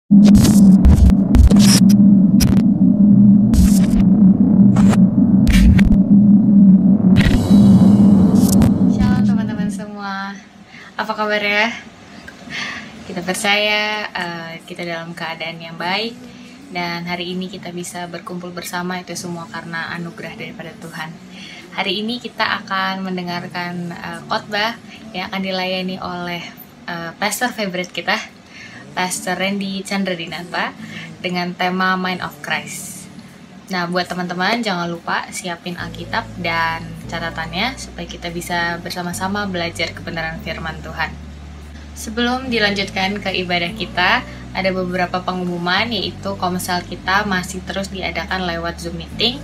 Shalom teman-teman semua, apa kabar ya? Kita percaya kita dalam keadaan yang baik, dan hari ini kita bisa berkumpul bersama itu semua karena anugerah daripada Tuhan. Hari ini kita akan mendengarkan khotbah yang akan dilayani oleh pastor favorite kita, Pastor Randy Chandradinata, dengan tema Mind of Christ. Nah, buat teman-teman jangan lupa siapin Alkitab dan catatannya supaya kita bisa bersama-sama belajar kebenaran firman Tuhan. Sebelum dilanjutkan ke ibadah kita, ada beberapa pengumuman, yaitu komsel kita masih terus diadakan lewat Zoom meeting,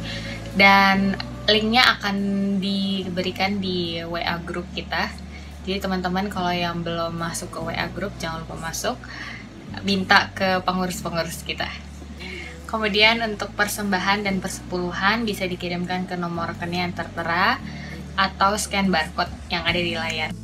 dan linknya akan diberikan di WA group kita. Jadi teman-teman kalau yang belum masuk ke WA group jangan lupa masuk, minta ke pengurus-pengurus kita. Kemudian untuk persembahan dan persepuluhan bisa dikirimkan ke nomor rekening yang tertera atau scan barcode yang ada di layar.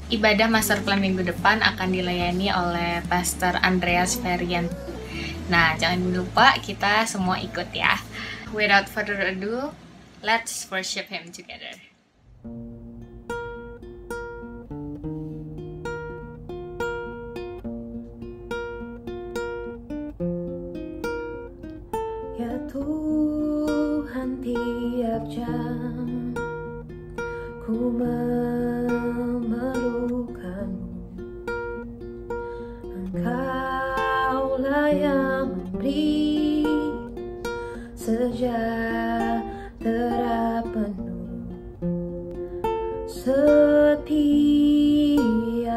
Ibadah master plan minggu depan akan dilayani oleh Pastor Andreas Ferian. Nah, jangan lupa kita semua ikut ya. Without further ado, let's worship Him together. Ya Tuhan, tiap jam ku memerlukanmu. Engkaulah yang memberi sejahtera penuh. Setiap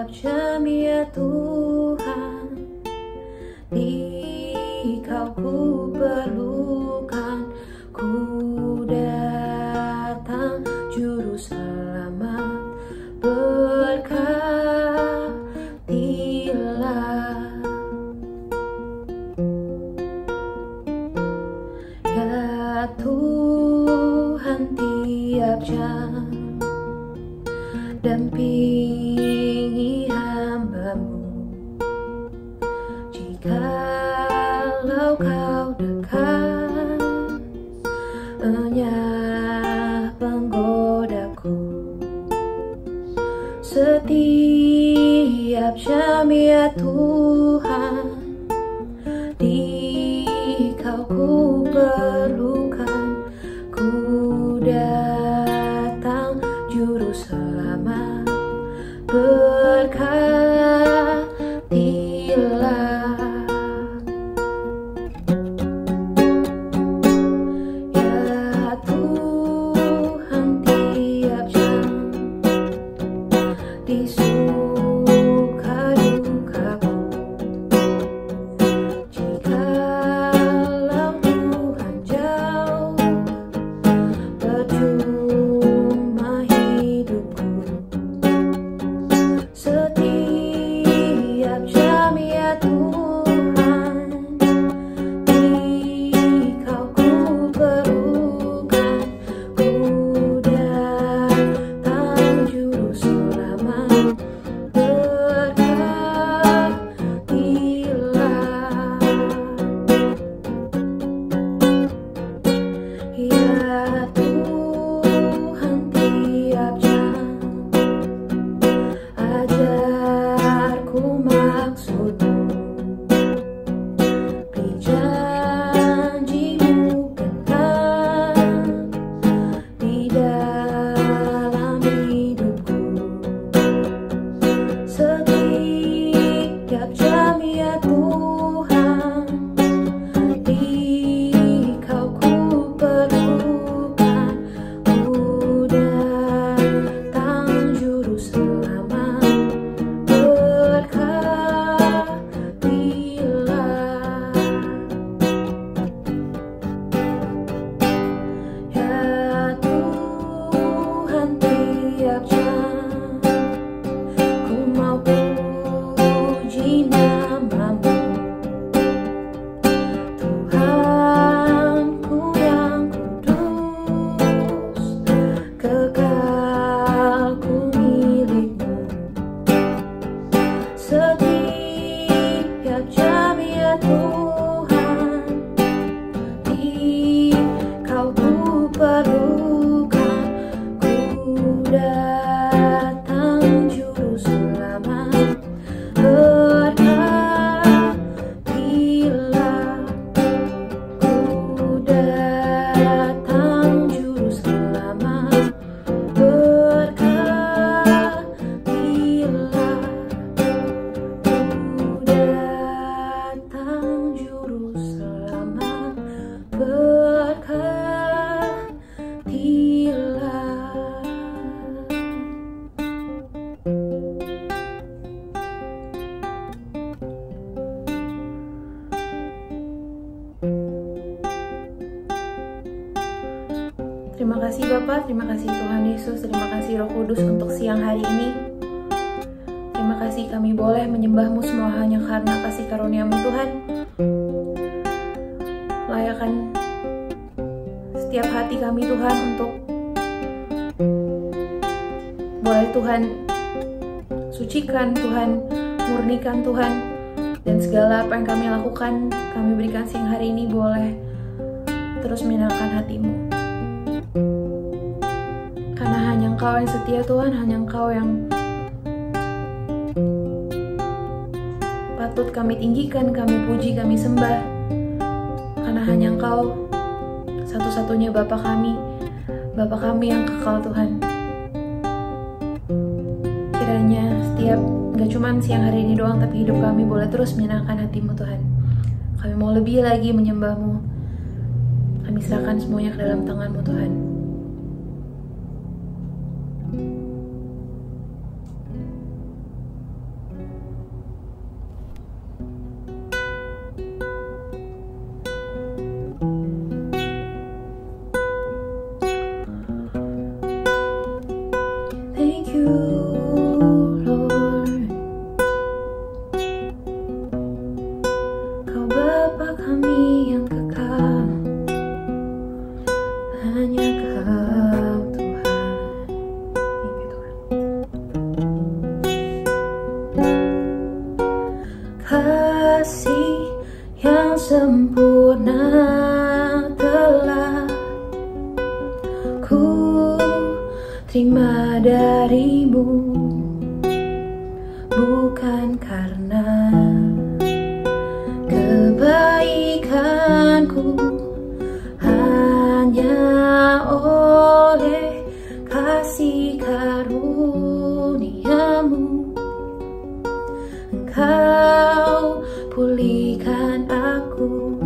jam ya Tuhan, Dikau ku perlukan. Ku datang juru selamat, berkatilah. Ya Tuhan, tiap jam dampingi hamba-Mu. Jikalau Kau dekat, enyah penggodaku. Setiap jam ya Tuhan, Dikau ku perlukan. Ku datang juru selamat, berkatilah. Ya Tuhan, tiap jam di suka dukaku. Jikalau Tuhan jauh, percuma hidupku. Setiap jam ya Tuhan, Dikau ku perlukan. Ku datang juru selamat, berkatilah. Ya Tuhan, tiap jam ajarku maksud-Mu. Beri janji-Mu benar di dalam hidupku. Setiap jam ya Tuhan, Dikau ku perlukan. Ku datang juru selamat, Bapa, terima kasih Tuhan Yesus, terima kasih Roh Kudus untuk siang hari ini. Terima kasih kami boleh menyembah-Mu semua hanya karena kasih karunia-Mu Tuhan. Layakan setiap hati kami Tuhan untuk boleh Tuhan sucikan, Tuhan murnikan Tuhan, dan segala apa yang kami lakukan, kami berikan siang hari ini boleh terus menyenangkan hati-Mu. Karena hanya Engkau yang setia Tuhan, hanya Engkau yang patut kami tinggikan, kami puji, kami sembah. Karena hanya Engkau satu-satunya Bapa kami yang kekal Tuhan. Kiranya setiap, gak cuma siang hari ini doang, tapi hidup kami boleh terus menyenangkan hati-Mu Tuhan. Kami mau lebih lagi menyembah-Mu. Kami serahkan semuanya ke dalam tangan-Mu Tuhan. Thank you, Lord. Kau Bapa kami yang kekal, hanya Kau Tuhan. Thank you, Tuhan. Kasih yang sempurna telah ku terima dari-Mu, bukan karena kebaikanku, hanya oleh kasih karunia-Mu. Engkau pulihkan aku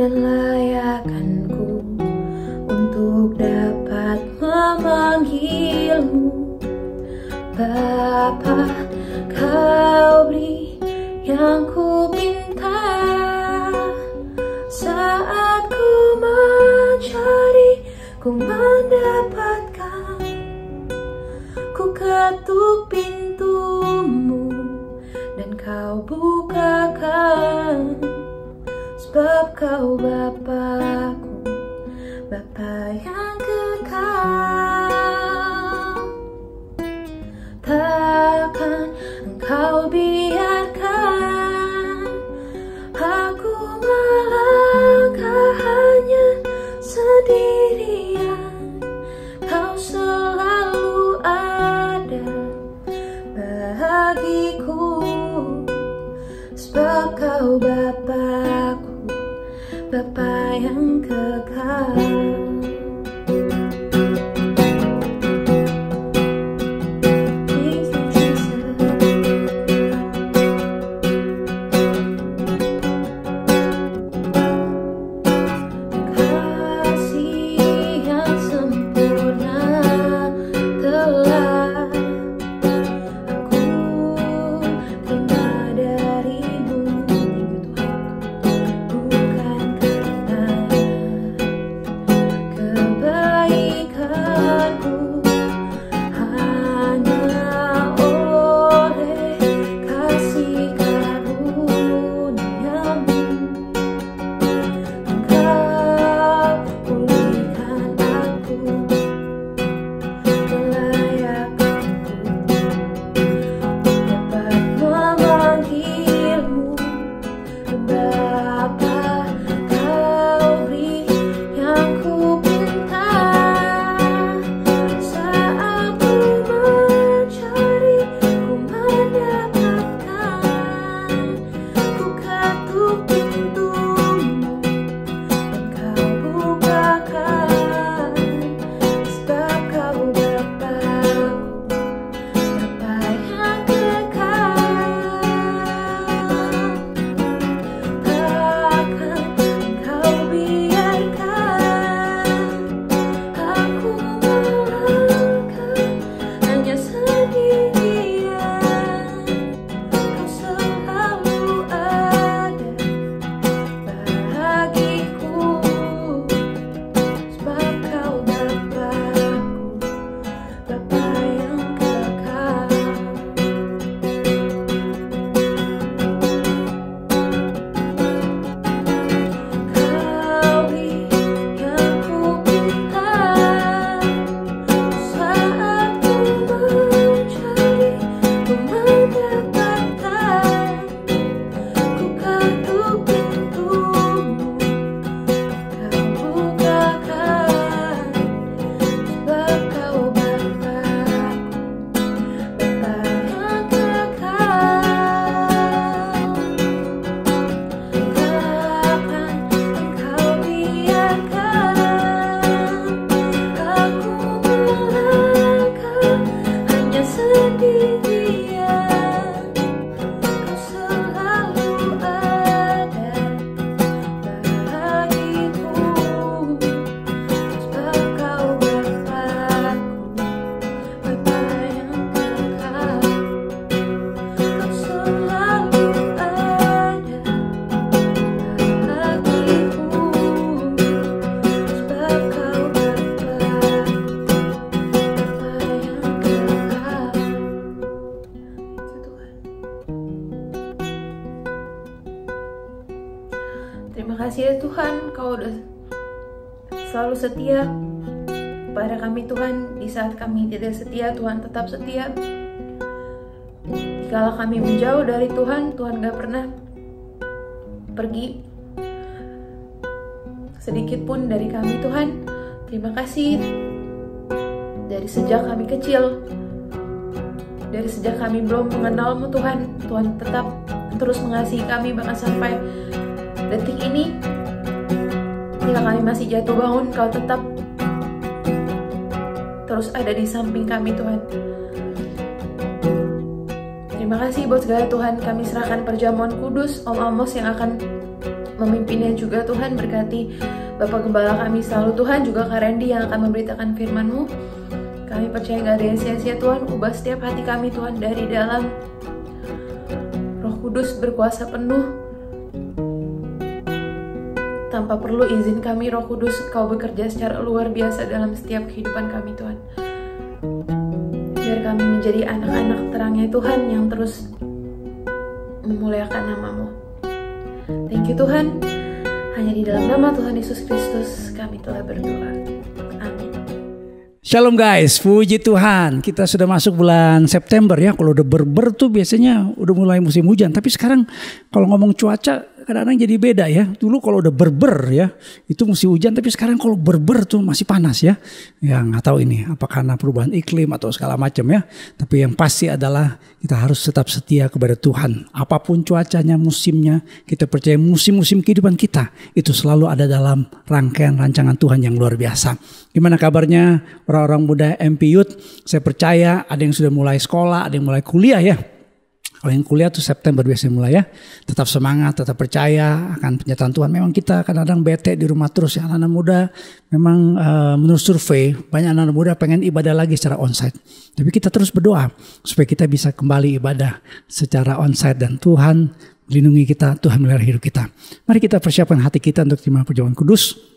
dan layakkanku untuk dapat memanggil-Mu Bapa. Kau beri yang ku pinta saat ku mencari, ku mendapatkan. Ku ketuk pintu-Mu dan Kau bukakan, sebab Kau Bapa-Ku, Bapa yang kekal. Takkan Engkau biarkan aku melangkah hanya sendirian. Kau selalu ada bagiku, sebab Kau Bapa-Ku, Bapa yang kekal. Thank you, Jesus. Terima kasih ya Tuhan, Kau udah selalu setia pada kami Tuhan. Di saat kami tidak setia, Tuhan tetap setia. Jikalau kami menjauh dari Tuhan, Tuhan gak pernah pergi sedikit pun dari kami Tuhan. Terima kasih. Dari sejak kami kecil, dari sejak kami belum mengenal-Mu Tuhan, Tuhan tetap terus mengasihi kami, bahkan sampai detik ini, ketika kami masih jatuh bangun, Kau tetap terus ada di samping kami Tuhan. Terima kasih buat segala Tuhan. Kami serahkan perjamuan kudus Om Amos yang akan memimpinnya juga Tuhan. Berkati Bapak Gembala kami selalu Tuhan, juga Kak Randy yang akan memberitakan firman-Mu. Kami percaya gak ada yang sia-sia Tuhan. Ubah setiap hati kami Tuhan dari dalam. Roh Kudus berkuasa penuh. Tanpa perlu izin kami, Roh Kudus, Kau bekerja secara luar biasa dalam setiap kehidupan kami Tuhan. Biar kami menjadi anak-anak terangnya Tuhan yang terus memuliakan nama-Mu. Thank you Tuhan. Hanya di dalam nama Tuhan Yesus Kristus kami telah berdoa. Amin. Shalom guys, puji Tuhan. Kita sudah masuk bulan September ya. Kalau udah berber tuh biasanya udah mulai musim hujan. Tapi sekarang kalau ngomong cuaca kadang-kadang jadi beda ya. Dulu kalau udah berber ya itu musim hujan, tapi sekarang kalau berber tuh masih panas ya. Ya nggak tahu ini apakah karena perubahan iklim atau segala macam ya. Tapi yang pasti adalah kita harus tetap setia kepada Tuhan. Apapun cuacanya, musimnya, kita percaya musim-musim kehidupan kita itu selalu ada dalam rangkaian rancangan Tuhan yang luar biasa. Gimana kabarnya orang-orang muda MP Youth? Saya percaya ada yang sudah mulai sekolah, ada yang mulai kuliah ya. Kalau yang kuliah tuh September biasanya mulai ya. Tetap semangat, tetap percaya akan penyertaan Tuhan. Memang kita kadang-kadang bete di rumah terus ya. Anak-anak muda memang menurut survei banyak anak-anak muda pengen ibadah lagi secara onsite. Tapi kita terus berdoa supaya kita bisa kembali ibadah secara onsite. Dan Tuhan melindungi kita, Tuhan melihara hidup kita. Mari kita persiapkan hati kita untuk terima perjamuan kudus.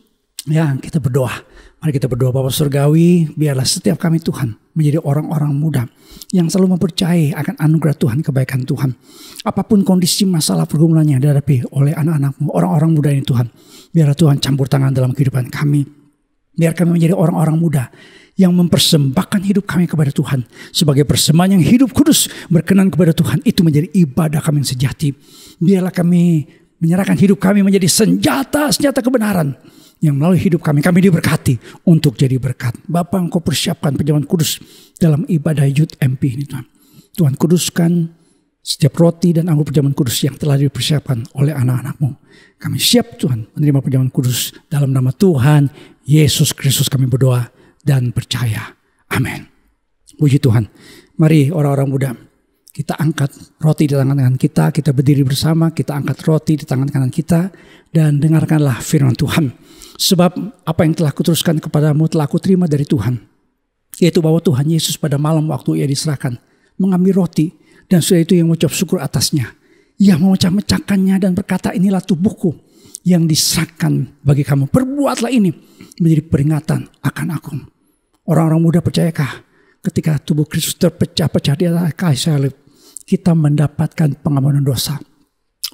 Ya, kita berdoa. Mari kita berdoa. Bapa Surgawi, biarlah setiap kami Tuhan menjadi orang-orang muda yang selalu mempercayai akan anugerah Tuhan, kebaikan Tuhan. Apapun kondisi masalah pergumulan yang dihadapi oleh anak-anak-Mu, orang-orang muda ini Tuhan, biarlah Tuhan campur tangan dalam kehidupan kami. Biar kami menjadi orang-orang muda yang mempersembahkan hidup kami kepada Tuhan sebagai persembahan yang hidup kudus, berkenan kepada Tuhan. Itu menjadi ibadah kami yang sejati. Biarlah kami menyerahkan hidup kami menjadi senjata kebenaran yang melalui hidup kami diberkati untuk jadi berkat. Bapa, Engkau persiapkan perjamuan kudus dalam ibadah Youth MP ini Tuhan. Tuhan kuduskan setiap roti dan anggur perjamuan kudus yang telah dipersiapkan oleh anak-anak-Mu. Kami siap Tuhan menerima perjamuan kudus dalam nama Tuhan Yesus Kristus kami berdoa dan percaya. Amin. Puji Tuhan. Mari orang-orang muda, kita angkat roti di tangan kanan kita, kita berdiri bersama, kita angkat roti di tangan kanan kita dan dengarkanlah firman Tuhan. Sebab apa yang telah kuteruskan kepadamu telah kuterima dari Tuhan, yaitu bahwa Tuhan Yesus pada malam waktu Ia diserahkan mengambil roti dan sudah itu yang mengucap syukur atasnya. Ia memecah-mecahkannya dan berkata, inilah tubuhku yang diserahkan bagi kamu. Perbuatlah ini menjadi peringatan akan aku. Orang-orang muda, percayakah ketika tubuh Kristus terpecah-pecah di atas kayu salib, kita mendapatkan pengampunan dosa?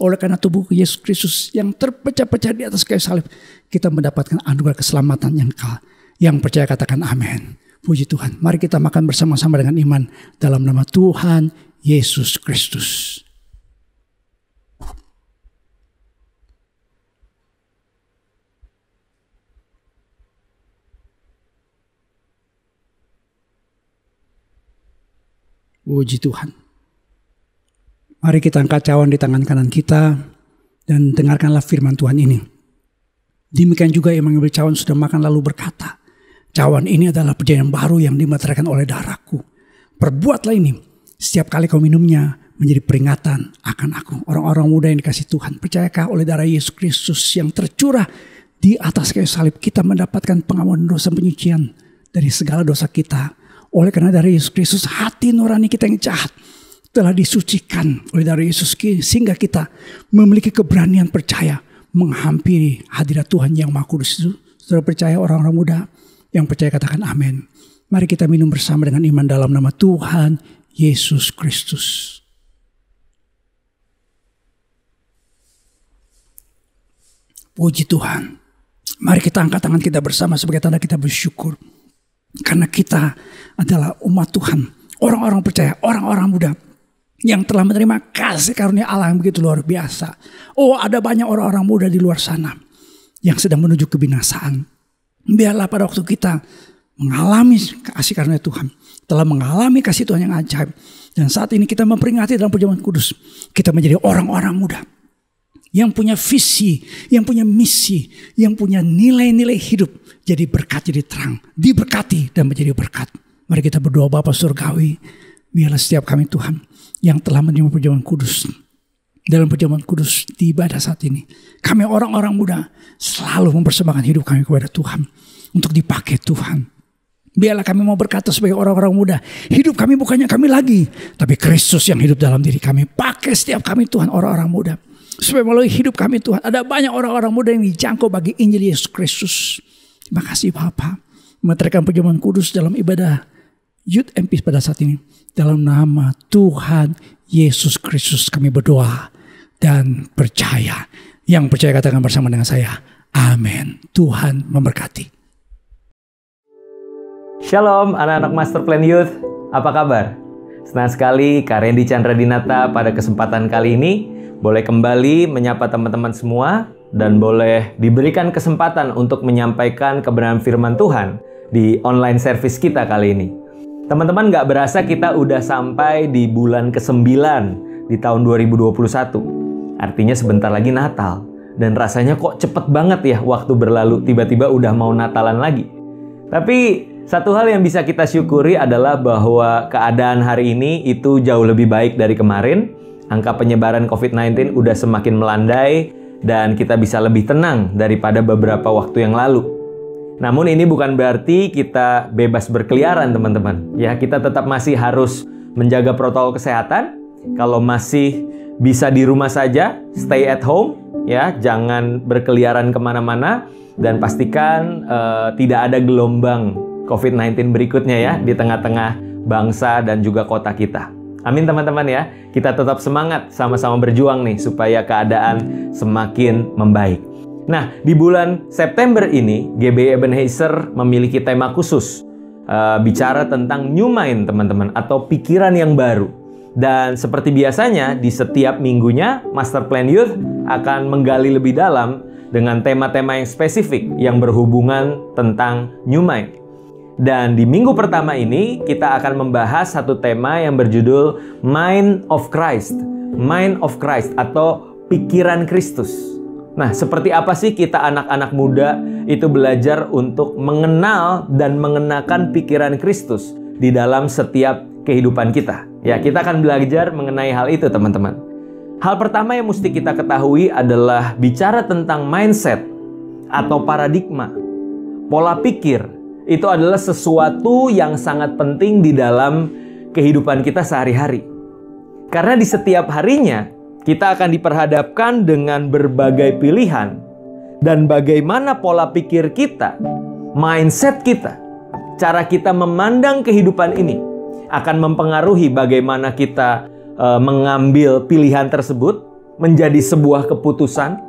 Oleh karena tubuh Yesus Kristus yang terpecah-pecah di atas kayu salib, kita mendapatkan anugerah keselamatan yang kekal. Yang percaya katakan amin. Puji Tuhan. Mari kita makan bersama-sama dengan iman dalam nama Tuhan Yesus Kristus. Puji Tuhan. Mari kita angkat cawan di tangan kanan kita dan dengarkanlah firman Tuhan ini. Demikian juga yang mengambil cawan sudah makan lalu berkata, cawan ini adalah perjanjian baru yang dimeteraikan oleh darahku. Perbuatlah ini setiap kali kau minumnya menjadi peringatan akan aku. Orang-orang muda yang dikasih Tuhan, percayakah oleh darah Yesus Kristus yang tercurah di atas kayu salib kita mendapatkan pengampunan dosa, penyucian dari segala dosa kita. Oleh karena darah Yesus Kristus, hati nurani kita yang jahat telah disucikan oleh darah Yesus, sehingga kita memiliki keberanian percaya menghampiri hadirat Tuhan yang Maha Kudus. Saudara percaya, orang-orang muda yang percaya katakan amin. Mari kita minum bersama dengan iman dalam nama Tuhan Yesus Kristus. Puji Tuhan. Mari kita angkat tangan kita bersama sebagai tanda kita bersyukur. Karena kita adalah umat Tuhan. Orang-orang percaya, orang-orang muda yang telah menerima kasih karunia Allah yang begitu luar biasa. Oh, ada banyak orang-orang muda di luar sana yang sedang menuju kebinasaan. Biarlah pada waktu kita mengalami kasih karunia Tuhan, telah mengalami kasih Tuhan yang ajaib, dan saat ini kita memperingati dalam perjamuan kudus, kita menjadi orang-orang muda yang punya visi, yang punya misi, yang punya nilai-nilai hidup, jadi berkat, jadi terang, diberkati dan menjadi berkat. Mari kita berdoa. Bapa Surgawi, biarlah setiap kami Tuhan yang telah menerima perjamuan kudus, dalam perjamuan kudus di ibadah saat ini, kami orang-orang muda selalu mempersembahkan hidup kami kepada Tuhan untuk dipakai Tuhan. Biarlah kami mau berkata sebagai orang-orang muda, hidup kami bukannya kami lagi, tapi Kristus yang hidup dalam diri kami. Pakai setiap kami Tuhan, orang-orang muda, supaya melalui hidup kami Tuhan, ada banyak orang-orang muda yang dijangkau bagi Injil Yesus Kristus. Terima kasih Bapa, memeterkan perjamuan kudus dalam ibadah Youth and Peace pada saat ini. Dalam nama Tuhan Yesus Kristus kami berdoa dan percaya. Yang percaya katakan bersama dengan saya, amin. Tuhan memberkati. Shalom anak-anak Master Plan Youth, apa kabar? Senang sekali Kak Randy Chandra Dinata pada kesempatan kali ini boleh kembali menyapa teman-teman semua dan boleh diberikan kesempatan untuk menyampaikan kebenaran firman Tuhan di online service kita kali ini. Teman-teman, gak berasa kita udah sampai di bulan ke-9 di tahun 2021. Artinya sebentar lagi Natal. Dan rasanya kok cepet banget ya waktu berlalu, tiba-tiba udah mau Natalan lagi. Tapi satu hal yang bisa kita syukuri adalah bahwa keadaan hari ini itu jauh lebih baik dari kemarin. Angka penyebaran COVID-19 udah semakin melandai dan kita bisa lebih tenang daripada beberapa waktu yang lalu. Namun ini bukan berarti kita bebas berkeliaran teman-teman. Ya, kita tetap masih harus menjaga protokol kesehatan. Kalau masih bisa di rumah saja, stay at home, ya, jangan berkeliaran kemana-mana. Dan pastikan tidak ada gelombang COVID-19 berikutnya ya di tengah-tengah bangsa dan juga kota kita. Amin teman-teman ya. Kita tetap semangat sama-sama berjuang nih supaya keadaan semakin membaik. Nah, di bulan September ini, GBI Ebenezer memiliki tema khusus. Bicara tentang new mind, teman-teman, atau pikiran yang baru. Dan seperti biasanya, di setiap minggunya, Master Plan Youth akan menggali lebih dalam dengan tema-tema yang spesifik yang berhubungan tentang new mind. Dan di minggu pertama ini, kita akan membahas satu tema yang berjudul Mind of Christ. Mind of Christ, atau pikiran Kristus. Nah, seperti apa sih kita anak-anak muda itu belajar untuk mengenal dan mengenakan pikiran Kristus di dalam setiap kehidupan kita? Ya, kita akan belajar mengenai hal itu, teman-teman. Hal pertama yang mesti kita ketahui adalah bicara tentang mindset atau paradigma. Pola pikir itu adalah sesuatu yang sangat penting di dalam kehidupan kita sehari-hari. Karena di setiap harinya, kita akan diperhadapkan dengan berbagai pilihan. Dan bagaimana pola pikir kita, mindset kita, cara kita memandang kehidupan ini akan mempengaruhi bagaimana kita mengambil pilihan tersebut menjadi sebuah keputusan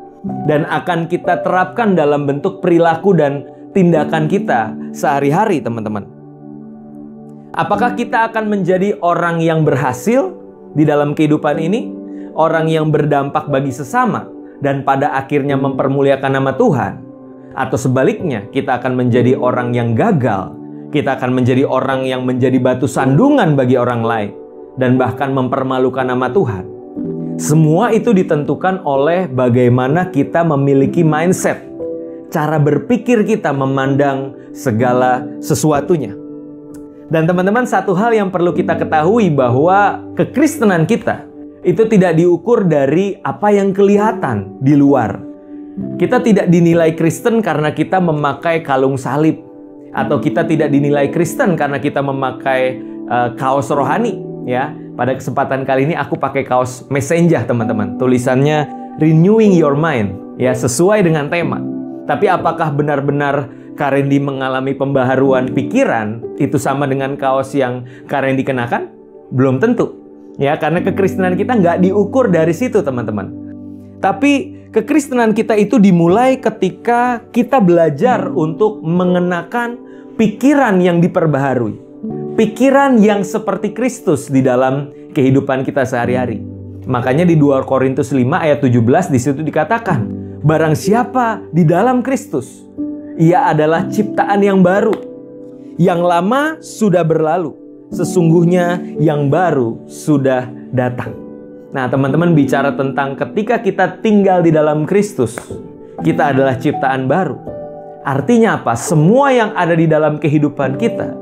dan akan kita terapkan dalam bentuk perilaku dan tindakan kita sehari-hari, teman-teman. Apakah kita akan menjadi orang yang berhasil di dalam kehidupan ini? Orang yang berdampak bagi sesama dan pada akhirnya mempermuliakan nama Tuhan? Atau sebaliknya, kita akan menjadi orang yang gagal. Kita akan menjadi orang yang menjadi batu sandungan bagi orang lain dan bahkan mempermalukan nama Tuhan. Semua itu ditentukan oleh bagaimana kita memiliki mindset, cara berpikir kita memandang segala sesuatunya. Dan teman-teman, satu hal yang perlu kita ketahui bahwa kekristenan kita itu tidak diukur dari apa yang kelihatan di luar. Kita tidak dinilai Kristen karena kita memakai kalung salib, atau kita tidak dinilai Kristen karena kita memakai kaos rohani. Ya, pada kesempatan kali ini aku pakai kaos Messenger, teman-teman. Tulisannya Renewing Your Mind, ya, sesuai dengan tema. Tapi apakah benar-benar Kak Randy mengalami pembaharuan pikiran itu sama dengan kaos yang Kak Randy kenakan? Belum tentu. Ya, karena kekristenan kita nggak diukur dari situ, teman-teman. Tapi kekristenan kita itu dimulai ketika kita belajar untuk mengenakan pikiran yang diperbaharui. Pikiran yang seperti Kristus di dalam kehidupan kita sehari-hari. Makanya di 2 Korintus 5 ayat 17 di situ dikatakan, barang siapa di dalam Kristus, ia adalah ciptaan yang baru. Yang lama sudah berlalu, sesungguhnya yang baru sudah datang. Nah, teman-teman, bicara tentang ketika kita tinggal di dalam Kristus, kita adalah ciptaan baru. Artinya apa? Semua yang ada di dalam kehidupan kita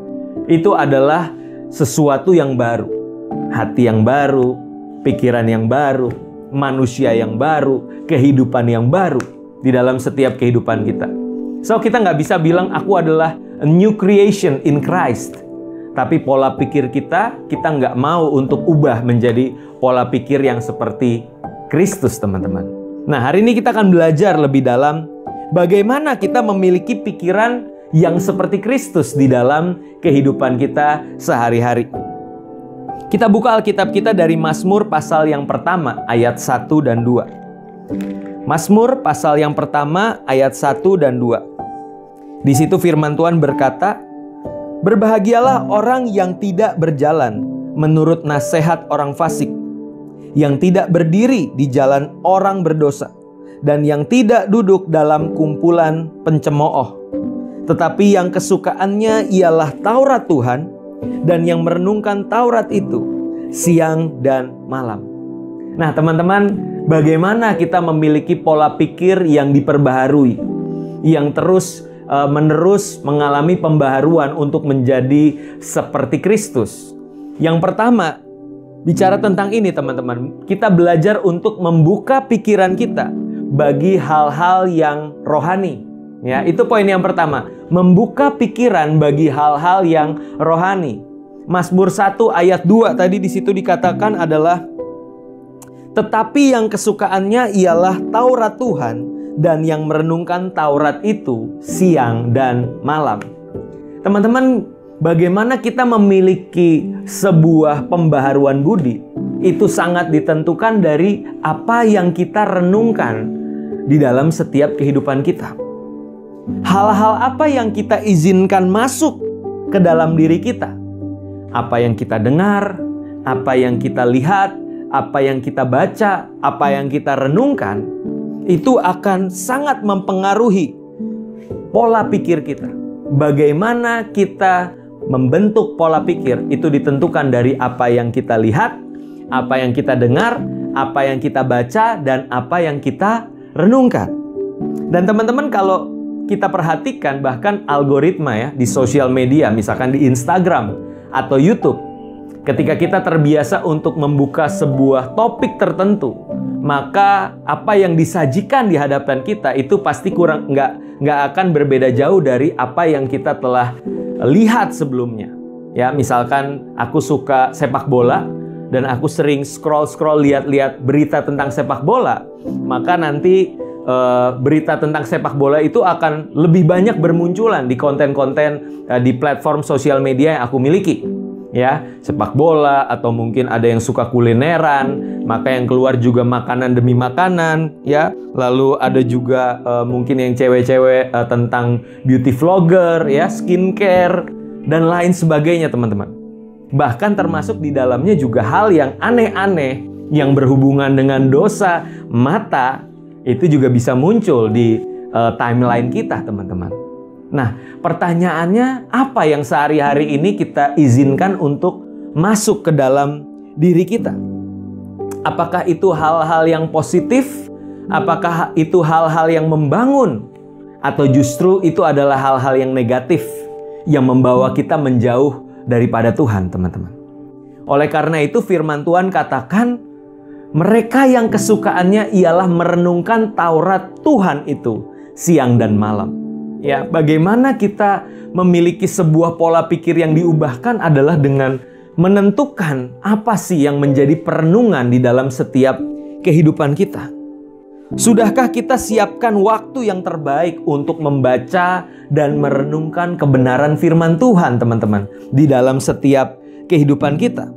itu adalah sesuatu yang baru. Hati yang baru, pikiran yang baru, manusia yang baru, kehidupan yang baru di dalam setiap kehidupan kita. So, kita nggak bisa bilang aku adalah a new creation in Christ. Tapi pola pikir kita nggak mau untuk ubah menjadi pola pikir yang seperti Kristus, teman-teman. Nah, hari ini kita akan belajar lebih dalam bagaimana kita memiliki pikiran yang seperti Kristus di dalam kehidupan kita sehari-hari. Kita buka Alkitab kita dari Mazmur pasal yang pertama, ayat 1 dan 2. Mazmur pasal yang pertama, ayat 1 dan 2. Di situ firman Tuhan berkata, berbahagialah orang yang tidak berjalan menurut nasihat orang fasik, yang tidak berdiri di jalan orang berdosa, dan yang tidak duduk dalam kumpulan pencemooh. Tetapi yang kesukaannya ialah Taurat Tuhan, dan yang merenungkan Taurat itu siang dan malam. Nah, teman-teman, bagaimana kita memiliki pola pikir yang diperbaharui, yang terus menerus mengalami pembaharuan untuk menjadi seperti Kristus. Yang pertama, bicara tentang ini, teman-teman, kita belajar untuk membuka pikiran kita bagi hal-hal yang rohani. Ya, itu poin yang pertama, membuka pikiran bagi hal-hal yang rohani. Mazmur 1 ayat 2 tadi di situ dikatakan adalah, tetapi yang kesukaannya ialah Taurat Tuhan, dan yang merenungkan Taurat itu siang dan malam. Teman-teman, bagaimana kita memiliki sebuah pembaharuan budi, itu sangat ditentukan dari apa yang kita renungkan di dalam setiap kehidupan kita. Hal-hal apa yang kita izinkan masuk ke dalam diri kita. Apa yang kita dengar, apa yang kita lihat, apa yang kita baca, apa yang kita renungkan, itu akan sangat mempengaruhi pola pikir kita. Bagaimana kita membentuk pola pikir itu ditentukan dari apa yang kita lihat, apa yang kita dengar, apa yang kita baca, dan apa yang kita renungkan. Dan teman-teman, kalau kita perhatikan bahkan algoritma ya di sosial media, misalkan di Instagram atau YouTube, ketika kita terbiasa untuk membuka sebuah topik tertentu, maka apa yang disajikan di hadapan kita itu pasti nggak akan berbeda jauh dari apa yang kita telah lihat sebelumnya. Ya, misalkan aku suka sepak bola dan aku sering scroll lihat-lihat berita tentang sepak bola, maka nanti berita tentang sepak bola itu akan lebih banyak bermunculan di konten-konten di platform sosial media yang aku miliki. Ya, sepak bola, atau mungkin ada yang suka kulineran, maka yang keluar juga makanan demi makanan, ya. Lalu ada juga mungkin yang cewek-cewek tentang beauty vlogger, ya, skincare dan lain sebagainya, teman-teman. Bahkan termasuk di dalamnya juga hal yang aneh-aneh yang berhubungan dengan dosa mata, itu juga bisa muncul di timeline kita, teman-teman. Nah, pertanyaannya, apa yang sehari-hari ini kita izinkan untuk masuk ke dalam diri kita? Apakah itu hal-hal yang positif? Apakah itu hal-hal yang membangun? Atau justru itu adalah hal-hal yang negatif yang membawa kita menjauh daripada Tuhan, teman-teman. Oleh karena itu firman Tuhan katakan, mereka yang kesukaannya ialah merenungkan Taurat Tuhan itu siang dan malam. Ya, bagaimana kita memiliki sebuah pola pikir yang diubahkan adalah dengan menentukan apa sih yang menjadi perenungan di dalam setiap kehidupan kita. Sudahkah kita siapkan waktu yang terbaik untuk membaca dan merenungkan kebenaran firman Tuhan, teman-teman, di dalam setiap kehidupan kita?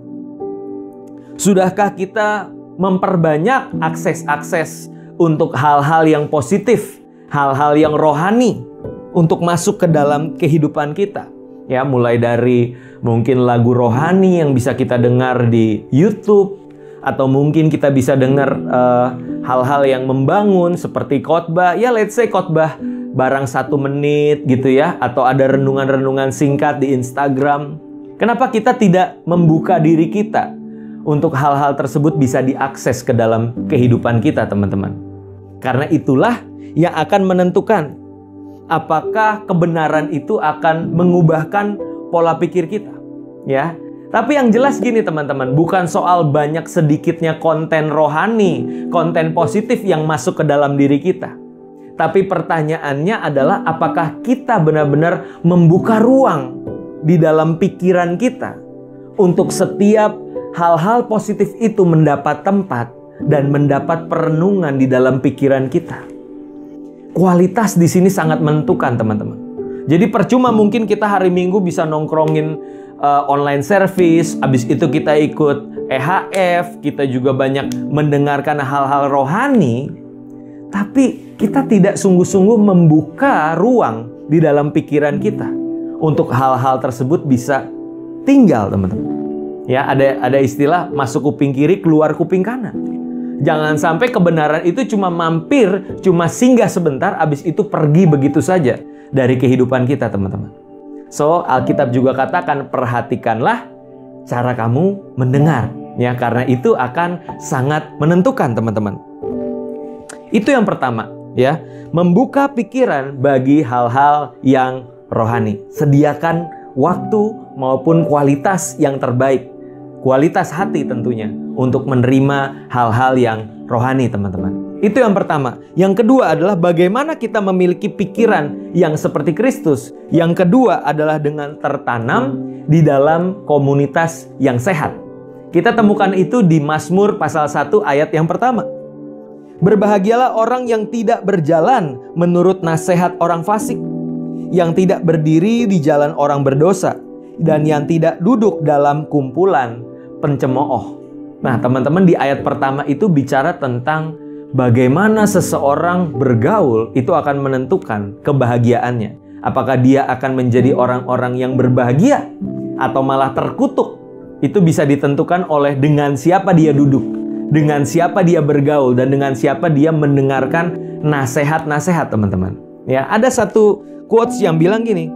Sudahkah kita memperbanyak akses-akses untuk hal-hal yang positif, hal-hal yang rohani untuk masuk ke dalam kehidupan kita? Ya, mulai dari mungkin lagu rohani yang bisa kita dengar di YouTube, atau mungkin kita bisa dengar hal-hal yang membangun seperti khotbah. Ya, let's say khotbah barang 1 menit gitu ya, atau ada renungan-renungan singkat di Instagram. Kenapa kita tidak membuka diri kita untuk hal-hal tersebut bisa diakses ke dalam kehidupan kita, teman-teman? Karena itulah yang akan menentukan apakah kebenaran itu akan mengubahkan pola pikir kita, ya. Tapi yang jelas gini, teman-teman, bukan soal banyak sedikitnya konten rohani, konten positif yang masuk ke dalam diri kita. Tapi pertanyaannya adalah apakah kita benar-benar membuka ruang di dalam pikiran kita untuk setiap hal-hal positif itu mendapat tempat dan mendapat perenungan di dalam pikiran kita. Kualitas di sini sangat menentukan, teman-teman. Jadi percuma mungkin kita hari Minggu bisa nongkrongin online service, habis itu kita ikut EHF, kita juga banyak mendengarkan hal-hal rohani, tapi kita tidak sungguh-sungguh membuka ruang di dalam pikiran kita untuk hal-hal tersebut bisa tinggal, teman-teman. Ya, ada istilah masuk kuping kiri, keluar kuping kanan. Jangan sampai kebenaran itu cuma mampir, cuma singgah sebentar, habis itu pergi begitu saja dari kehidupan kita, teman-teman. So, Alkitab juga katakan, perhatikanlah cara kamu mendengar. Ya, karena itu akan sangat menentukan, teman-teman. Itu yang pertama, ya. Membuka pikiran bagi hal-hal yang rohani. Sediakan waktu maupun kualitas yang terbaik. Kualitas hati tentunya untuk menerima hal-hal yang rohani, teman-teman. Itu yang pertama. Yang kedua adalah bagaimana kita memiliki pikiran yang seperti Kristus. Yang kedua adalah dengan tertanam di dalam komunitas yang sehat. Kita temukan itu di Mazmur pasal 1 ayat yang pertama. Berbahagialah orang yang tidak berjalan menurut nasihat orang fasik, yang tidak berdiri di jalan orang berdosa, dan yang tidak duduk dalam kumpulan pencemooh. Nah, teman-teman, di ayat pertama itu bicara tentang bagaimana seseorang bergaul itu akan menentukan kebahagiaannya. Apakah dia akan menjadi orang-orang yang berbahagia atau malah terkutuk? Itu bisa ditentukan oleh dengan siapa dia duduk, dengan siapa dia bergaul, dan dengan siapa dia mendengarkan nasihat-nasihat, teman-teman. Ya, ada satu quotes yang bilang gini,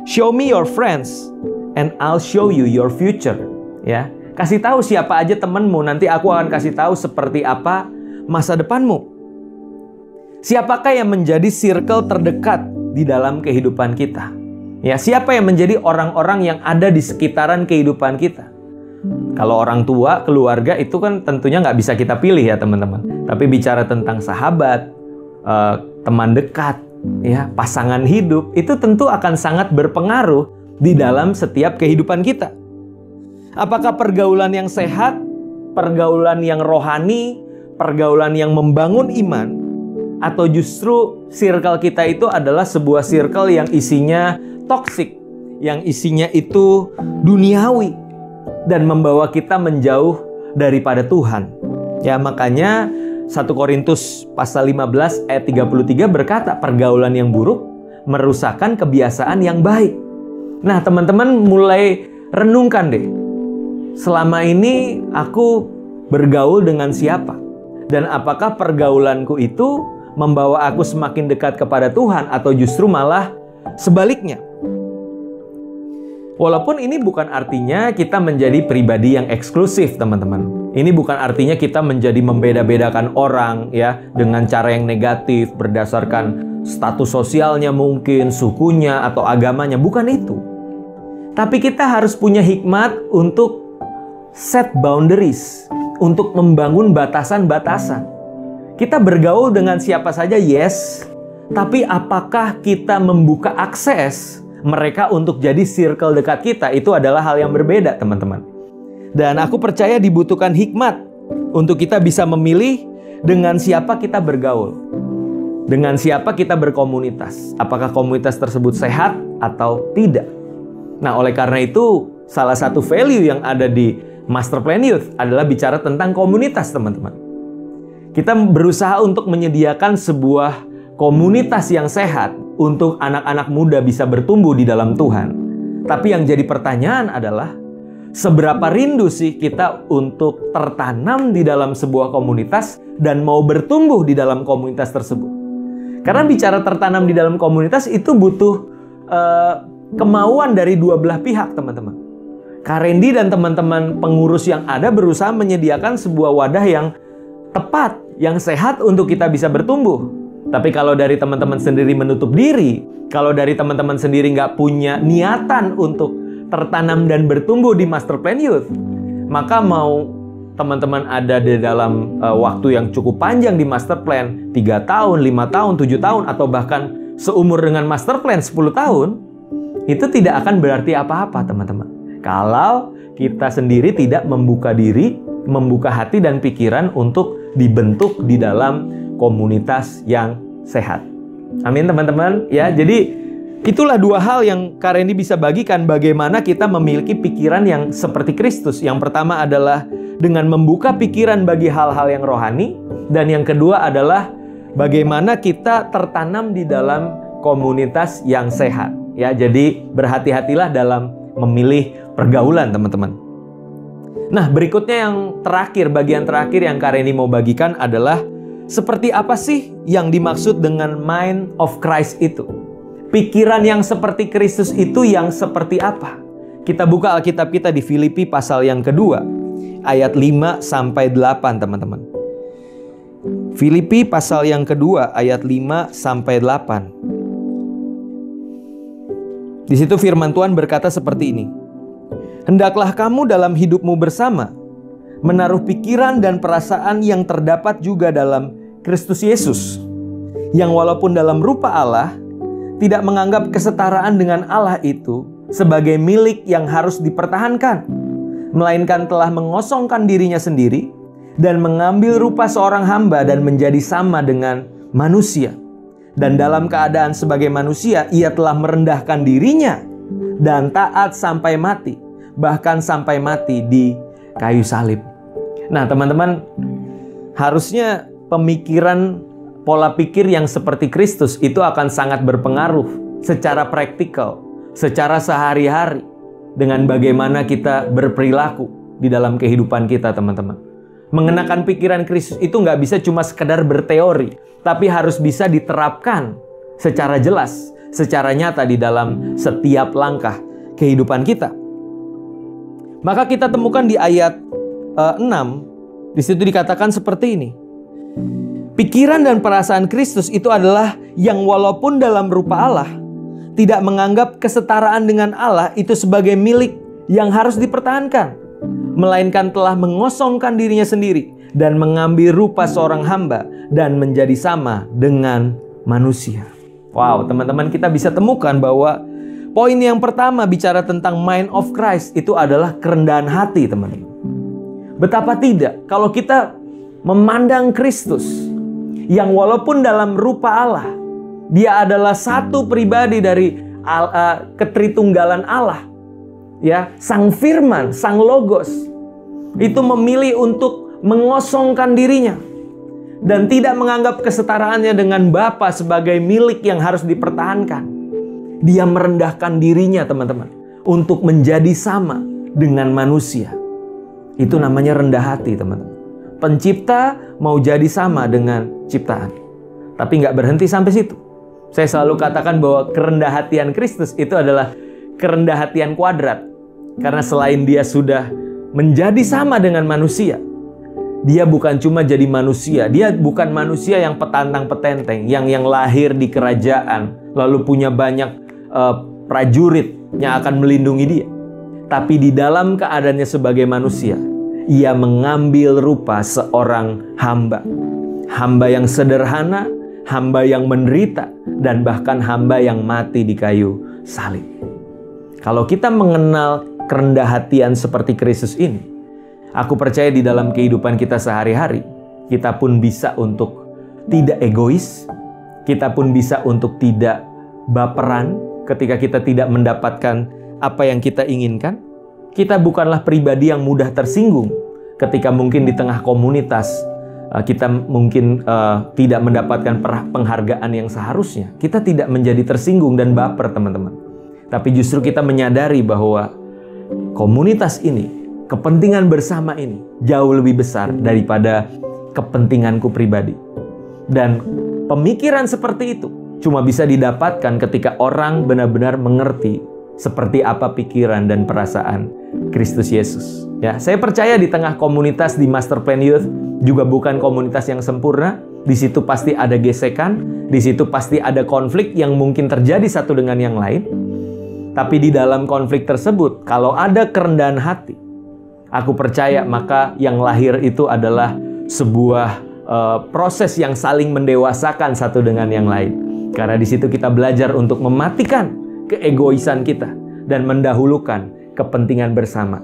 "Show me your friends and I'll show you your future." Ya, kasih tahu siapa aja temanmu, nanti aku akan kasih tahu seperti apa masa depanmu. Siapakah yang menjadi circle terdekat di dalam kehidupan kita? Ya, siapa yang menjadi orang-orang yang ada di sekitaran kehidupan kita? Kalau orang tua, keluarga itu kan tentunya nggak bisa kita pilih ya, teman-teman. Tapi bicara tentang sahabat, teman dekat, ya, pasangan hidup, itu tentu akan sangat berpengaruh di dalam setiap kehidupan kita. Apakah pergaulan yang sehat, pergaulan yang rohani, pergaulan yang membangun iman, atau justru circle kita itu adalah sebuah circle yang isinya toksik, yang isinya itu duniawi dan membawa kita menjauh daripada Tuhan. Ya, makanya 1 Korintus pasal 15 ayat 33 berkata, pergaulan yang buruk merusakkan kebiasaan yang baik. Nah, teman-teman mulai renungkan deh. Selama ini aku bergaul dengan siapa? Dan apakah pergaulanku itu membawa aku semakin dekat kepada Tuhan atau justru malah sebaliknya? Walaupun ini bukan artinya kita menjadi pribadi yang eksklusif, teman-teman. Ini bukan artinya kita menjadi membeda-bedakan orang ya dengan cara yang negatif berdasarkan status sosialnya mungkin, sukunya atau agamanya, bukan itu. Tapi kita harus punya hikmat untuk set boundaries, untuk membangun batasan-batasan. Kita bergaul dengan siapa saja, yes. Tapi apakah kita membuka akses mereka untuk jadi circle dekat kita? Itu adalah hal yang berbeda, teman-teman. Dan aku percaya dibutuhkan hikmat untuk kita bisa memilih dengan siapa kita bergaul, dengan siapa kita berkomunitas. Apakah komunitas tersebut sehat atau tidak? Nah, oleh karena itu, salah satu value yang ada di Master Plan Youth adalah bicara tentang komunitas, teman-teman. Kita berusaha untuk menyediakan sebuah komunitas yang sehat untuk anak-anak muda bisa bertumbuh di dalam Tuhan. Tapi yang jadi pertanyaan adalah, seberapa rindu sih kita untuk tertanam di dalam sebuah komunitas dan mau bertumbuh di dalam komunitas tersebut? Karena bicara tertanam di dalam komunitas itu butuh kemauan dari dua belah pihak, teman-teman. Kak Randy dan teman-teman pengurus yang ada berusaha menyediakan sebuah wadah yang tepat, yang sehat untuk kita bisa bertumbuh. Tapi kalau dari teman-teman sendiri menutup diri, kalau dari teman-teman sendiri nggak punya niatan untuk tertanam dan bertumbuh di Master Plan Youth, maka mau teman-teman ada di dalam waktu yang cukup panjang di Master Plan, 3 tahun, 5 tahun, 7 tahun, atau bahkan seumur dengan Master Plan 10 tahun, itu tidak akan berarti apa-apa, teman-teman. Kalau kita sendiri tidak membuka diri, membuka hati dan pikiran untuk dibentuk di dalam komunitas yang sehat. Amin, teman-teman. Ya, jadi itulah dua hal yang Kak Randy bisa bagikan bagaimana kita memiliki pikiran yang seperti Kristus. Yang pertama adalah dengan membuka pikiran bagi hal-hal yang rohani, dan yang kedua adalah bagaimana kita tertanam di dalam komunitas yang sehat. Ya, jadi berhati-hatilah dalam memilih pergaulan, teman-teman. Nah, berikutnya yang terakhir, bagian terakhir yang Kak Randy mau bagikan adalah seperti apa sih yang dimaksud dengan mind of Christ itu? Pikiran yang seperti Kristus itu yang seperti apa? Kita buka Alkitab kita di Filipi pasal yang kedua, ayat 5-8, teman-teman. Filipi pasal yang kedua, ayat 5-8. Di situ firman Tuhan berkata seperti ini. Hendaklah kamu dalam hidupmu bersama menaruh pikiran dan perasaan yang terdapat juga dalam Kristus Yesus, yang walaupun dalam rupa Allah, tidak menganggap kesetaraan dengan Allah itu sebagai milik yang harus dipertahankan, melainkan telah mengosongkan dirinya sendiri dan mengambil rupa seorang hamba dan menjadi sama dengan manusia. Dan dalam keadaan sebagai manusia, ia telah merendahkan dirinya dan taat sampai mati, bahkan sampai mati di kayu salib. Nah, teman-teman, harusnya pemikiran, pola pikir yang seperti Kristus itu akan sangat berpengaruh secara praktikal, secara sehari-hari, dengan bagaimana kita berperilaku di dalam kehidupan kita, teman-teman. Mengenakan pikiran Kristus itu nggak bisa cuma sekedar berteori, tapi harus bisa diterapkan secara jelas, secara nyata di dalam setiap langkah kehidupan kita. Maka kita temukan di ayat 6, di situ dikatakan seperti ini. Pikiran dan perasaan Kristus itu adalah yang walaupun dalam rupa Allah, tidak menganggap kesetaraan dengan Allah itu sebagai milik yang harus dipertahankan, melainkan telah mengosongkan dirinya sendiri dan mengambil rupa seorang hamba dan menjadi sama dengan manusia. Wow, teman-teman, kita bisa temukan bahwa poin yang pertama bicara tentang mind of Christ itu adalah kerendahan hati, teman-teman. Betapa tidak kalau kita memandang Kristus yang walaupun dalam rupa Allah, dia adalah satu pribadi dari ketritunggalan Allah. Ya, Sang Firman, Sang Logos itu memilih untuk mengosongkan dirinya dan tidak menganggap kesetaraannya dengan Bapa sebagai milik yang harus dipertahankan. Dia merendahkan dirinya, teman-teman, untuk menjadi sama dengan manusia. Itu namanya rendah hati, teman-teman. Pencipta mau jadi sama dengan ciptaan, tapi nggak berhenti sampai situ. Saya selalu katakan bahwa kerendahan Kristus itu adalah kerendahan kuadrat. Karena selain dia sudah menjadi sama dengan manusia, dia bukan cuma jadi manusia. Dia bukan manusia yang petantang petenteng, yang lahir di kerajaan, lalu punya banyak prajurit, yang akan melindungi dia. Tapi di dalam keadaannya sebagai manusia, ia mengambil rupa seorang hamba. Hamba yang sederhana, hamba yang menderita, dan bahkan hamba yang mati di kayu salib. Kalau kita mengenal kerendah hatian seperti Kristus ini, aku percaya di dalam kehidupan kita sehari-hari, kita pun bisa untuk tidak egois, kita pun bisa untuk tidak baperan ketika kita tidak mendapatkan apa yang kita inginkan. Kita bukanlah pribadi yang mudah tersinggung ketika mungkin di tengah komunitas kita mungkin tidak mendapatkan penghargaan yang seharusnya. Kita tidak menjadi tersinggung dan baper, teman-teman. Tapi justru kita menyadari bahwa komunitas ini, kepentingan bersama ini jauh lebih besar daripada kepentinganku pribadi. Dan pemikiran seperti itu cuma bisa didapatkan ketika orang benar-benar mengerti seperti apa pikiran dan perasaan Kristus Yesus. Ya, saya percaya di tengah komunitas di Master Plan Youth juga bukan komunitas yang sempurna. Di situ pasti ada gesekan, di situ pasti ada konflik yang mungkin terjadi satu dengan yang lain. Tapi di dalam konflik tersebut, kalau ada kerendahan hati, aku percaya maka yang lahir itu adalah sebuah proses yang saling mendewasakan satu dengan yang lain. Karena di situ kita belajar untuk mematikan keegoisan kita dan mendahulukan kepentingan bersama.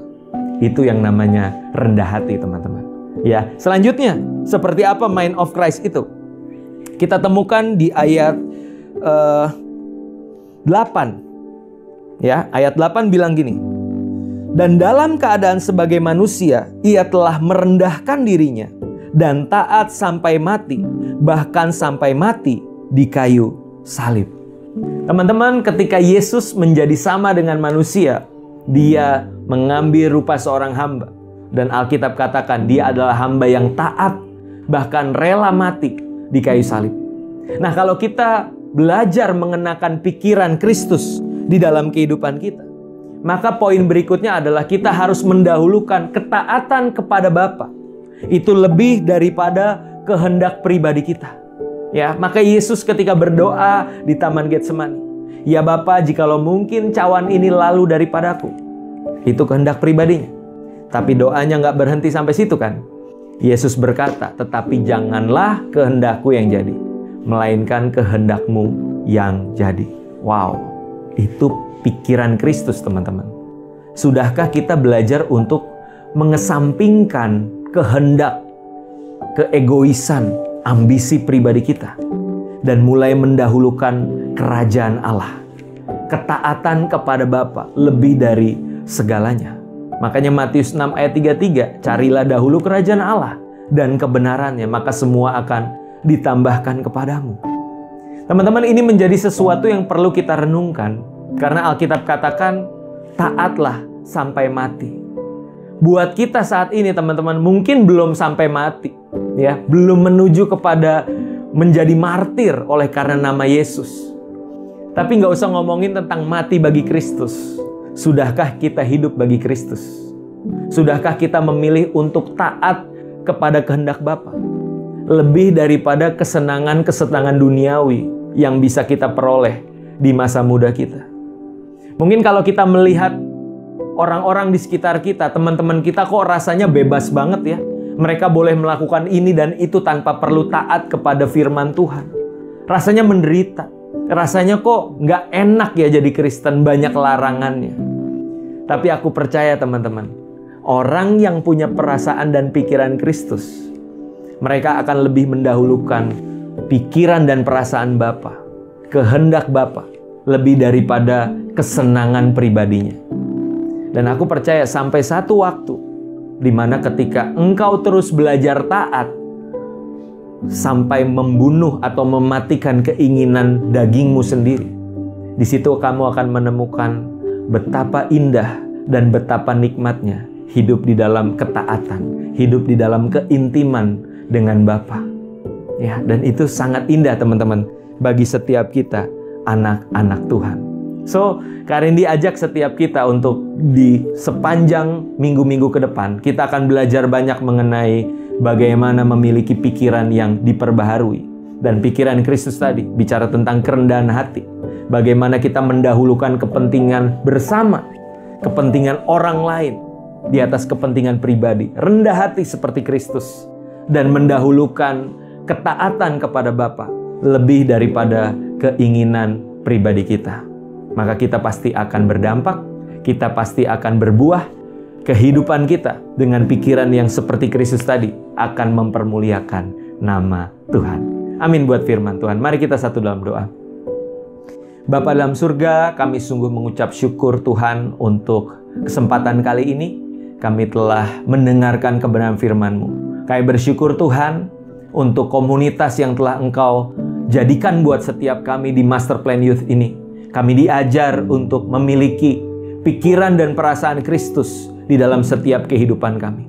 Itu yang namanya rendah hati, teman-teman. Ya, selanjutnya seperti apa mind of Christ itu? Kita temukan di ayat 8. Ya, ayat 8 bilang gini. Dan dalam keadaan sebagai manusia, ia telah merendahkan dirinya dan taat sampai mati, bahkan sampai mati di kayu salib. Teman-teman, ketika Yesus menjadi sama dengan manusia, dia mengambil rupa seorang hamba. Dan Alkitab katakan dia adalah hamba yang taat, bahkan rela mati di kayu salib. Nah, kalau kita belajar mengenakan pikiran Kristus di dalam kehidupan kita, maka poin berikutnya adalah kita harus mendahulukan ketaatan kepada Bapa. Itu lebih daripada kehendak pribadi kita. Ya, maka Yesus ketika berdoa di Taman Getsemani, ya Bapa, jikalau mungkin cawan ini lalu daripadaku. Itu kehendak pribadinya. Tapi doanya nggak berhenti sampai situ kan. Yesus berkata, tetapi janganlah kehendakku yang jadi, melainkan kehendakmu yang jadi. Wow, itu pikiran Kristus, teman-teman. Sudahkah kita belajar untuk mengesampingkan kehendak, keegoisan, ambisi pribadi kita, dan mulai mendahulukan kerajaan Allah, ketaatan kepada Bapa lebih dari segalanya? Makanya Matius 6 ayat 33, carilah dahulu kerajaan Allah dan kebenarannya, maka semua akan ditambahkan kepadamu. Teman-teman, ini menjadi sesuatu yang perlu kita renungkan, karena Alkitab katakan taatlah sampai mati. Buat kita saat ini, teman-teman, mungkin belum sampai mati, ya, belum menuju kepada menjadi martir oleh karena nama Yesus. Tapi nggak usah ngomongin tentang mati bagi Kristus. Sudahkah kita hidup bagi Kristus? Sudahkah kita memilih untuk taat kepada kehendak Bapa? Lebih daripada kesenangan-kesenangan duniawi yang bisa kita peroleh di masa muda kita. Mungkin kalau kita melihat orang-orang di sekitar kita, teman-teman kita kok rasanya bebas banget ya. Mereka boleh melakukan ini dan itu tanpa perlu taat kepada firman Tuhan. Rasanya menderita. Rasanya kok nggak enak ya jadi Kristen, banyak larangannya. Tapi aku percaya, teman-teman, orang yang punya perasaan dan pikiran Kristus, mereka akan lebih mendahulukan pikiran dan perasaan Bapa, kehendak Bapa, lebih daripada kesenangan pribadinya. Dan aku percaya sampai satu waktu di mana ketika engkau terus belajar taat sampai membunuh atau mematikan keinginan dagingmu sendiri, di situ kamu akan menemukan betapa indah dan betapa nikmatnya hidup di dalam ketaatan, hidup di dalam keintiman dengan Bapa. Ya, dan itu sangat indah, teman-teman, bagi setiap kita anak-anak Tuhan. So, Kak Randy ajak setiap kita untuk di sepanjang minggu-minggu ke depan, kita akan belajar banyak mengenai bagaimana memiliki pikiran yang diperbaharui. Dan pikiran Kristus tadi bicara tentang kerendahan hati, Bagaimana kita mendahulukan kepentingan bersama, kepentingan orang lain di atas kepentingan pribadi. Rendah hati seperti Kristus dan mendahulukan ketaatan kepada Bapa lebih daripada keinginan pribadi kita. Maka kita pasti akan berdampak, kita pasti akan berbuah. Kehidupan kita dengan pikiran yang seperti Kristus tadi akan mempermuliakan nama Tuhan. Amin buat firman Tuhan. Mari kita satu dalam doa. Bapa dalam surga, kami sungguh mengucap syukur Tuhan untuk kesempatan kali ini. Kami telah mendengarkan kebenaran firman-Mu. Kami bersyukur Tuhan untuk komunitas yang telah Engkau jadikan buat setiap kami di Master Plan Youth ini. Kami diajar untuk memiliki pikiran dan perasaan Kristus di dalam setiap kehidupan kami.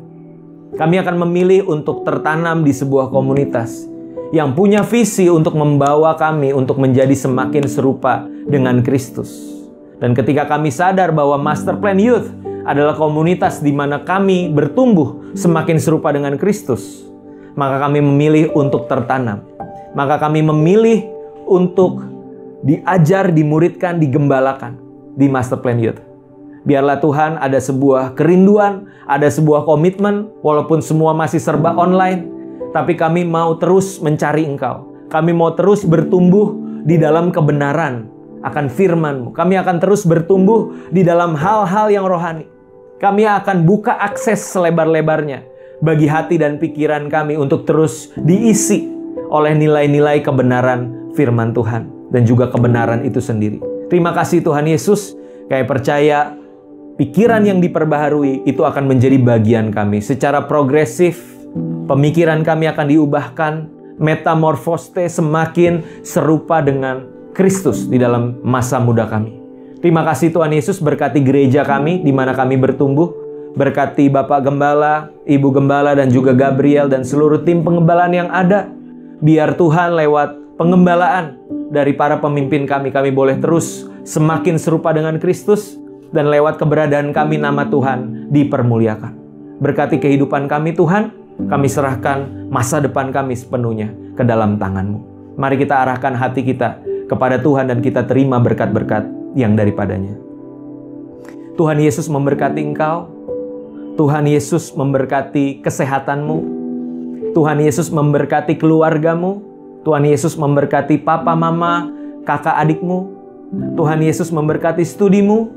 Kami akan memilih untuk tertanam di sebuah komunitas yang punya visi untuk membawa kami untuk menjadi semakin serupa dengan Kristus. Dan ketika kami sadar bahwa Master Plan Youth adalah komunitas di mana kami bertumbuh semakin serupa dengan Kristus, maka kami memilih untuk tertanam. Maka kami memilih untuk diajar, dimuridkan, digembalakan di Master Plan Youth. Biarlah Tuhan ada sebuah kerinduan, ada sebuah komitmen, walaupun semua masih serba online, tapi kami mau terus mencari Engkau. Kami mau terus bertumbuh di dalam kebenaran akan firman-Mu. Kami akan terus bertumbuh di dalam hal-hal yang rohani. Kami akan buka akses selebar-lebarnya bagi hati dan pikiran kami untuk terus diisi oleh nilai-nilai kebenaran firman Tuhan dan juga kebenaran itu sendiri. Terima kasih Tuhan Yesus, kami percaya pikiran yang diperbaharui itu akan menjadi bagian kami. Secara progresif, pemikiran kami akan diubahkan, metamorfose semakin serupa dengan Kristus di dalam masa muda kami. Terima kasih Tuhan Yesus, berkati gereja kami di mana kami bertumbuh. Berkati Bapak Gembala, Ibu Gembala dan juga Gabriel dan seluruh tim pengembalaan yang ada. Biar Tuhan lewat pengembalaan dari para pemimpin kami boleh terus semakin serupa dengan Kristus. Dan lewat keberadaan kami nama Tuhan dipermuliakan. Berkati kehidupan kami Tuhan, kami serahkan masa depan kami sepenuhnya ke dalam tangan-Mu. Mari kita arahkan hati kita kepada Tuhan dan kita terima berkat-berkat yang daripadanya. Tuhan Yesus memberkati engkau. Tuhan Yesus memberkati kesehatan-Mu. Tuhan Yesus memberkati keluargamu. Tuhan Yesus memberkati papa, mama, kakak, adikmu. Tuhan Yesus memberkati studimu.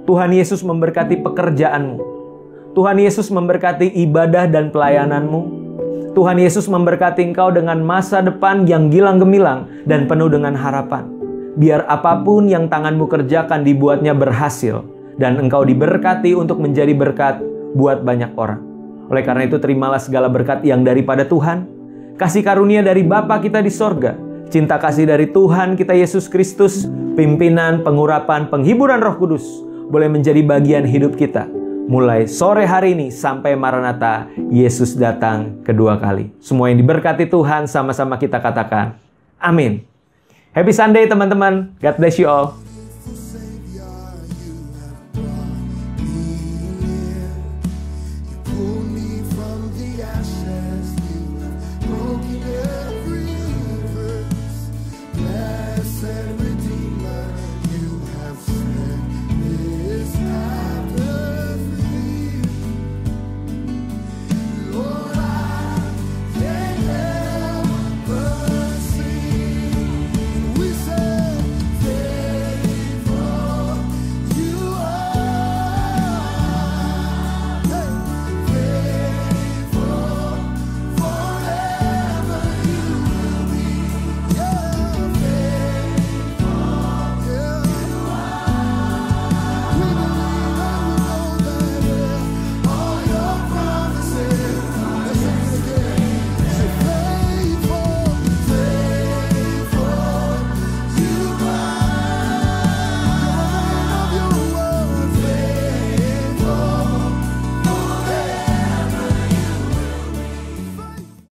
Tuhan Yesus memberkati pekerjaanmu. Tuhan Yesus memberkati ibadah dan pelayananmu. Tuhan Yesus memberkati engkau dengan masa depan yang gilang gemilang dan penuh dengan harapan. Biar apapun yang tanganmu kerjakan dibuatnya berhasil. Dan engkau diberkati untuk menjadi berkat buat banyak orang. Oleh karena itu terimalah segala berkat yang daripada Tuhan. Kasih karunia dari Bapa kita di sorga. Cinta kasih dari Tuhan kita Yesus Kristus. Pimpinan, pengurapan, penghiburan Roh Kudus boleh menjadi bagian hidup kita mulai sore hari ini sampai Maranatha Yesus datang kedua kali. Semua yang diberkati Tuhan sama-sama kita katakan amin. Happy Sunday teman-teman. God bless you all.